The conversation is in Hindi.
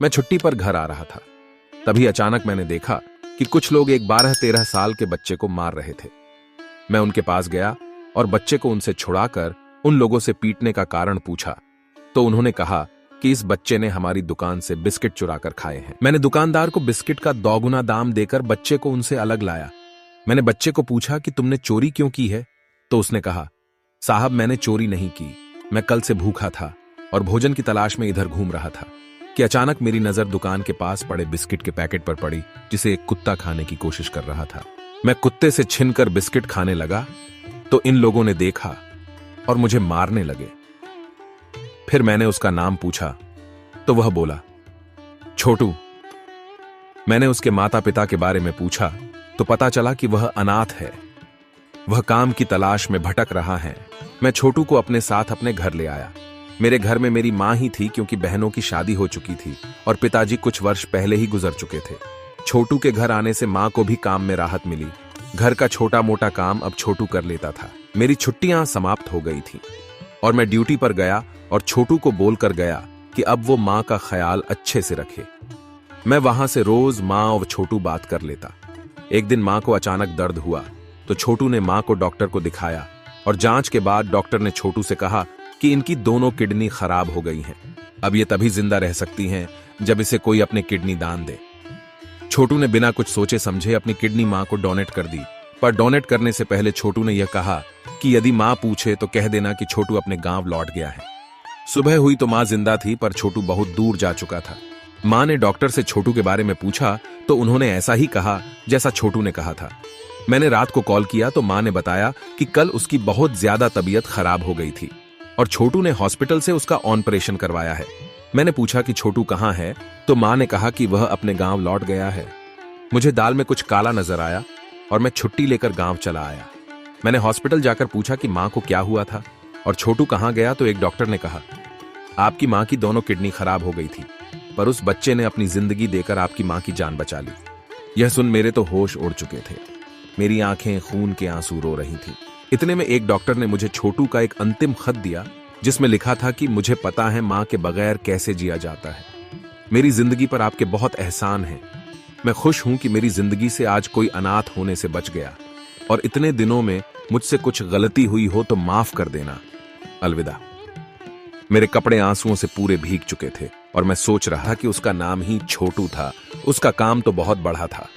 मैं छुट्टी पर घर आ रहा था। तभी अचानक मैंने देखा कि कुछ लोग एक 12-13 साल के बच्चे को मार रहे थे। मैं उनके पास गया और बच्चे को उनसे छुड़ाकर उन लोगों से पीटने का कारण पूछा तो उन्होंने कहा कि इस बच्चे ने हमारी दुकान से बिस्किट चुरा कर खाए हैं। मैंने दुकानदार को बिस्किट का दोगुना दाम देकर बच्चे को उनसे अलग लाया। मैंने बच्चे को पूछा कि तुमने चोरी क्यों की है, तो उसने कहा, साहब मैंने चोरी नहीं की, मैं कल से भूखा था और भोजन की तलाश में इधर घूम रहा था कि अचानक मेरी नजर दुकान के पास पड़े बिस्किट के पैकेट पर पड़ी जिसे एक कुत्ता खाने की कोशिश कर रहा था। मैं कुत्ते से छिनकर बिस्किट खाने लगा तो इन लोगों ने देखा और मुझे मारने लगे। फिर मैंने उसका नाम पूछा तो वह बोला, छोटू। मैंने उसके माता पिता के बारे में पूछा तो पता चला कि वह अनाथ है, वह काम की तलाश में भटक रहा है। मैं छोटू को अपने साथ अपने घर ले आया। मेरे घर में मेरी मां ही थी क्योंकि बहनों की शादी हो चुकी थी और पिताजी कुछ वर्ष पहले ही गुजर चुके थे। छोटू के घर आने से मां को भी काम में राहत मिली। घर का छोटा मोटा काम अब छोटू कर लेता था। मेरी छुट्टियां समाप्त हो गई थी और मैं ड्यूटी पर गया और छोटू को बोलकर गया कि अब वो मां का ख्याल अच्छे से रखे। मैं वहां से रोज मां और छोटू बात कर लेता। एक दिन मां को अचानक दर्द हुआ तो छोटू ने मां को डॉक्टर को दिखाया और जांच के बाद डॉक्टर ने छोटू से कहा कि इनकी दोनों किडनी खराब हो गई हैं। अब ये तभी जिंदा रह सकती हैं जब इसे कोई अपनी किडनी दान दे। छोटू ने बिना कुछ सोचे समझे अपनी किडनी मां को डोनेट कर दी, पर डोनेट करने से पहले छोटू ने यह कहा कि यदि मां पूछे तो कह देना कि छोटू अपने गांव लौट गया है। सुबह हुई तो मां जिंदा थी पर छोटू बहुत दूर जा चुका था। मां ने डॉक्टर से छोटू के बारे में पूछा तो उन्होंने ऐसा ही कहा जैसा छोटू ने कहा था। मैंने रात को कॉल किया तो मां ने बताया कि कल उसकी बहुत ज्यादा तबीयत खराब हो गई थी और छोटू ने हॉस्पिटल से उसका ऑपरेशन करवाया है। मैंने पूछा कि छोटू कहां है तो मां ने कहा कि वह अपने गांव लौट गया है। मुझे दाल में कुछ काला नजर आया और मैं छुट्टी लेकर गांव चला आया। मैंने हॉस्पिटल जाकर पूछा कि मां को क्या हुआ था और छोटू कहां गया तो एक डॉक्टर ने कहा, आपकी मां की दोनों किडनी खराब हो गई थी पर उस बच्चे ने अपनी जिंदगी देकर आपकी मां की जान बचा ली। यह सुन मेरे तो होश उड़ चुके थे। मेरी आंखें खून के आंसू रो रही थी। इतने में एक डॉक्टर ने मुझे छोटू का एक अंतिम खत दिया जिसमें लिखा था कि मुझे पता है मां के बगैर कैसे जिया जाता है। मेरी जिंदगी पर आपके बहुत एहसान है। मैं खुश हूं कि मेरी जिंदगी से आज कोई अनाथ होने से बच गया और इतने दिनों में मुझसे कुछ गलती हुई हो तो माफ कर देना। अलविदा। मेरे कपड़े आंसुओं से पूरे भीग चुके थे और मैं सोच रहा कि उसका नाम ही छोटू था। उसका काम तो बहुत बड़ा था।